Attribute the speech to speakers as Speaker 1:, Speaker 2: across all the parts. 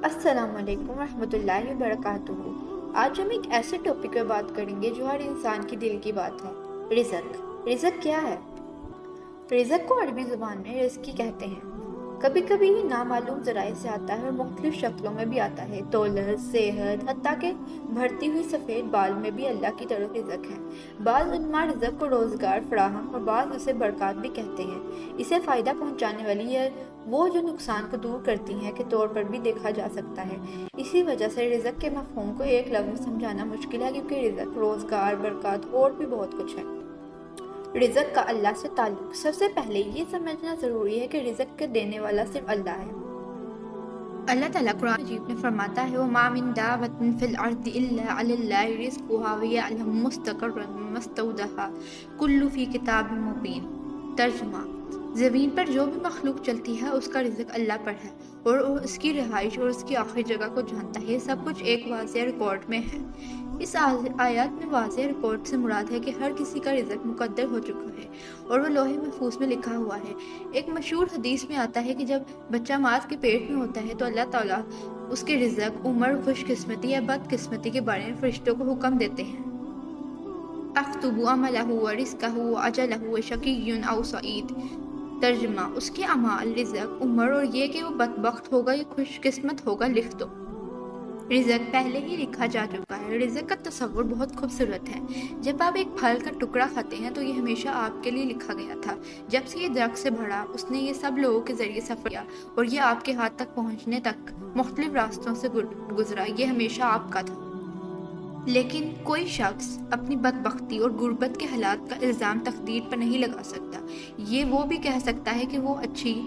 Speaker 1: السلام علیکم ورحمۃ اللہ وبرکاتہ۔ آج ہم ایک ایسے ٹاپک پہ بات کریں گے جو ہر انسان کی دل کی بات ہے، رزق۔ رزق کیا ہے؟ رزق کو عربی زبان میں رزقی کہتے ہیں۔ کبھی کبھی یہ نامعلوم ذرائع سے آتا ہے اور مختلف شکلوں میں بھی آتا ہے۔ دولت، صحت، حتیٰ کہ بڑھتی ہوئی سفید بال میں بھی اللہ کی طرف رزق ہے۔ بعض علماء رزق کو روزگار فراہم اور بعض اسے برکات بھی کہتے ہیں۔ اسے فائدہ پہنچانے والی ہے وہ جو نقصان کو دور کرتی ہیں کے طور پر بھی دیکھا جا سکتا ہے۔ اسی وجہ سے رزق کے مفہوم کو ایک لفظ میں سمجھانا مشکل ہے، کیونکہ رزق، روزگار، برکات اور بھی بہت کچھ ہے۔ رزق کا اللہ سے تعلق۔ سب سے پہلے یہ سمجھنا ضروری ہے کہ رزق کے دینے والا صرف اللہ ہے۔ اللہ تعالیٰ قرآن مجید میں فرماتا ہے وَمَا مِن دَابَّةٍ فِي الْأَرْضِ إِلَّا عَلَى اللَّهِ رِزْقُهَا وَيَعْلَمُ مُسْتَقَرَّهَا وَمُسْتَوْدَعَهَا كُلٌّ فِي كِتَابٍ مُبِينٍ۔ ترجمہ: زمین پر جو بھی مخلوق چلتی ہے اس کا رزق اللہ پر ہے، اور وہ اس کی رہائش اور اس کی آخری جگہ کو جانتا ہے۔ یہ سب کچھ ایک واضح ریکارڈ میں ہے۔ اس آیات میں واضح ریکارڈ سے مراد ہے کہ ہر کسی کا رزق مقدر ہو چکا ہے اور وہ لوح محفوظ میں لکھا ہوا ہے۔ ایک مشہور حدیث میں آتا ہے کہ جب بچہ ماں کے پیٹ میں ہوتا ہے تو اللہ تعالیٰ اس کے رزق، عمر، خوش قسمتی یا بد قسمتی کے بارے میں فرشتوں کو حکم دیتے ہیں۔ اکتب عملہ ورزقہ واجلہ وشقی او سعید۔ ترجمہ: اس کے اعمال، رزق، عمر اور یہ کہ وہ بدبخت ہوگا یا خوش قسمت ہوگا لکھ دو۔ رزق پہلے ہی لکھا جا چکا ہے۔ رزق کا تصور بہت خوبصورت ہے۔ جب آپ ایک پھل کا ٹکڑا کھاتے ہیں تو یہ ہمیشہ آپ کے لیے لکھا گیا تھا۔ جب سے یہ درخت سے بڑھا، اس نے یہ سب لوگوں کے ذریعے سفر کیا اور یہ آپ کے ہاتھ تک پہنچنے تک مختلف راستوں سے گزرا۔ یہ ہمیشہ آپ کا تھا۔ لیکن کوئی شخص اپنی بدبختی اور غربت کے حالات کا الزام تقدیر پر نہیں لگا سکتا۔ یہ وہ بھی کہہ سکتا ہے کہ وہ اچھی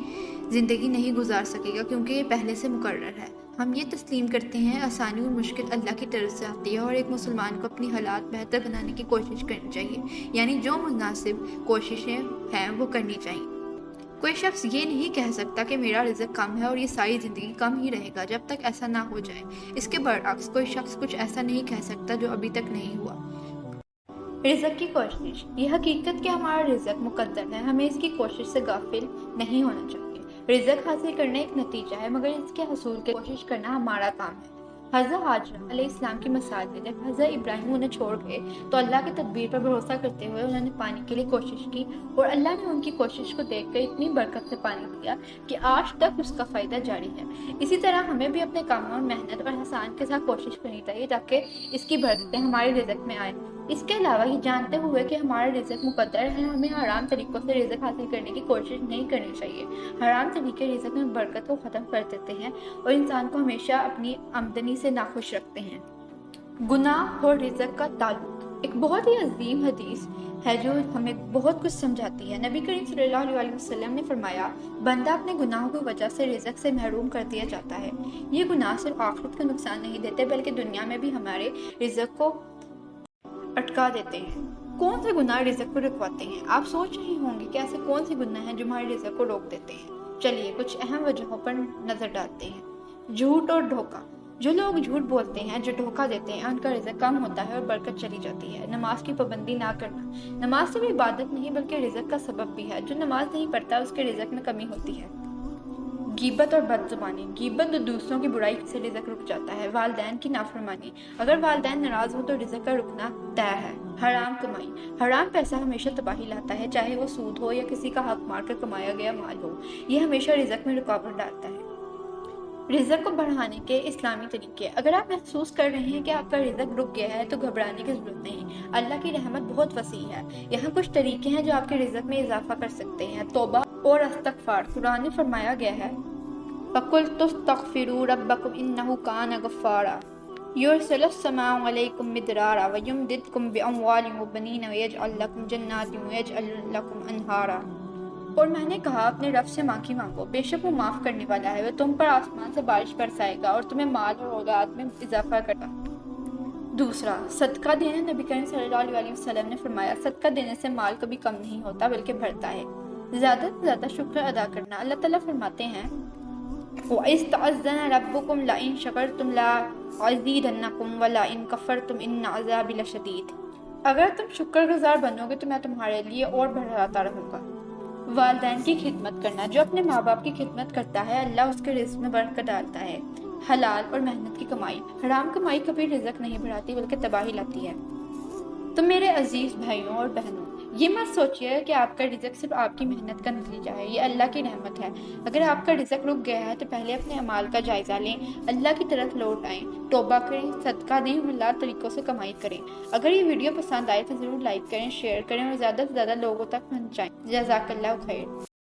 Speaker 1: زندگی نہیں گزار سکے گا کیونکہ یہ پہلے سے مقرر ہے۔ ہم یہ تسلیم کرتے ہیں آسانی اور مشکل اللہ کی طرف سے آتی ہے اور ایک مسلمان کو اپنی حالات بہتر بنانے کی کوشش کرنی چاہیے، یعنی جو مناسب کوششیں ہیں وہ کرنی چاہیے۔ کوئی شخص یہ نہیں کہہ سکتا کہ میرا رزق کم ہے اور یہ ساری زندگی کم ہی رہے گا جب تک ایسا نہ ہو جائے۔ اس کے برعکس کوئی شخص کچھ ایسا نہیں کہہ سکتا جو ابھی تک نہیں ہوا۔ رزق کی کوشش۔ یہ حقیقت کہ ہمارا رزق مقدر ہے، ہمیں اس کی کوشش سے غافل نہیں ہونا چاہیے۔ رزق حاصل کرنا ایک نتیجہ ہے، مگر اس کے حصول کی کوشش کرنا ہمارا کام ہے۔ حضرت حاجرہ علیہ السلام کی مثال ہے۔ جب حضرت ابراہیم انہیں چھوڑ گئے تو اللہ کی تدبیر پر بھروسہ کرتے ہوئے انہوں نے پانی کے لیے کوشش کی اور اللہ نے ان کی کوشش کو دیکھ کر اتنی برکت سے پانی دیا کہ آج تک اس کا فائدہ جاری ہے۔ اسی طرح ہمیں بھی اپنے کاموں اور محنت اور احسان کے ساتھ کوشش کرنی چاہیے تاکہ اس کی برکتیں ہمارے رزق میں آئیں۔ اس کے علاوہ یہ جانتے ہوئے کہ ہمارا رزق مقدر ہے، ہمیں حرام طریقوں سے رزق حاصل کرنے کی کوشش نہیں کرنی چاہیے۔ حرام طریقے رزق میں برکت کو ختم کر دیتے ہیں اور انسان کو ہمیشہ اپنی آمدنی سے ناخوش رکھتے ہیں۔ گناہ اور رزق کا تعلق۔ ایک بہت ہی عظیم حدیث ہے جو ہمیں بہت کچھ سمجھاتی ہے۔ نبی کریم صلی اللہ علیہ وسلم نے فرمایا، بندہ اپنے گناہوں کی وجہ سے رزق سے محروم کر دیا جاتا ہے۔ یہ گناہ صرف آخرت کا نقصان نہیں دیتے بلکہ دنیا میں بھی ہمارے رزق کو اٹکا دیتے ہیں۔ کون سے گناہ رزق کو رکواتے ہیں؟ آپ سوچ رہے ہوں گے کہ ایسے کون سے گناہ ہیں جو ہمارے رزق کو روک دیتے ہیں۔ چلیے کچھ اہم وجہوں پر نظر ڈالتے ہیں۔ جھوٹ اور دھوکہ۔ جو لوگ جھوٹ بولتے ہیں، جو دھوکہ دیتے ہیں، ان کا رزق کم ہوتا ہے اور برکت چلی جاتی ہے۔ نماز کی پابندی نہ کرنا۔ نماز صرف عبادت نہیں بلکہ رزق کا سبب بھی ہے۔ جو نماز نہیں پڑھتا اس کے رزق میں کمی ہوتی ہے۔ غیبت اور بد زبانی۔ غیبت اور دوسروں کی برائی سے رزق رک جاتا ہے۔ والدین کی نافرمانی۔ اگر والدین ناراض ہو تو رزق کا رکنا طے ہے۔ حرام کمائی۔ حرام پیسہ ہمیشہ تباہی لاتا ہے، چاہے وہ سود ہو یا کسی کا حق مار کر کمایا گیا مال ہو۔ یہ ہمیشہ رزق میں رکاوٹ ڈالتا ہے۔ رزق کو بڑھانے کے اسلامی طریقے۔ اگر آپ محسوس کر رہے ہیں کہ آپ کا رزق رک گیا ہے تو گھبرانے کی ضرورت نہیں۔ اللہ کی رحمت بہت وسیع ہے۔ یہاں کچھ طریقے ہیں جو آپ کے رزق میں اضافہ کر سکتے ہیں۔ توبہ اور استغفار۔ قرآن میں فرمایا گیا ہے فَقُلْتُ اسْتَغْفِرُوا رَبَّكُمْ إِنَّهُ كَانَ غَفَّارًا يُرْسِلُ السَّمَاءَ عَلَيْكُمْ مِدْرَارًا وَيُمْدِدْكُمْ بِأَمْوَالٍ وَبَنِينَ وَيَجْعَلْ لَكُمْ جَنَّاتٍ وَيَجْعَلْ لَكُمْ أَنْهَارًا۔ اور میں نے کہا اپنے رب سے معافی مانگو، بے شک وہ معاف کرنے والا ہے، وہ تم پر آسمان سے بارش برسائے گا اور تمہیں مال اور اولاد میں اضافہ کرے گا۔ دوسرا، صدقہ دینا۔ نبی کریم صلی اللہ علیہ وسلم نے فرمایا، صدقہ دینے سے مال کبھی کم نہیں ہوتا بلکہ بڑھتا ہے۔ زیادہ سے زیادہ شکر ادا کرنا۔ اللہ تعالیٰ فرماتے ہیں وَإِذْ تَعَذَّنَ رَبُّكُمْ لَئِن شَكَرْتُمْ لَأَزِيدَنَّكُمْ وَلَئِن كَفَرْتُمْ إِنَّ عَذَابِي لَشَدِيدٌ۔ اگر تم شکر گزار بنو گے تو میں تمہارے لیے اور بڑھاتا رہوں گا۔ والدین کی خدمت کرنا۔ جو اپنے ماں باپ کی خدمت کرتا ہے اللہ اس کے رزق میں برکت ڈالتا ہے۔ حلال اور محنت کی کمائی۔ حرام کمائی کبھی رزق نہیں بڑھاتی بلکہ تباہی لاتی ہے۔ تو میرے عزیز بھائیوں اور بہنوں، یہ مت سوچیے کہ آپ کا رزق صرف آپ کی محنت کا نتیجہ ہے، یہ اللہ کی رحمت ہے۔ اگر آپ کا رزق رک گیا ہے تو پہلے اپنے اعمال کا جائزہ لیں، اللہ کی طرف لوٹ آئیں، توبہ کریں، صدقہ دیں اور حلال طریقوں سے کمائی کریں۔ اگر یہ ویڈیو پسند آئے تو ضرور لائک کریں، شیئر کریں اور زیادہ سے زیادہ لوگوں تک پہنچائیں۔ جزاک اللہ خیر۔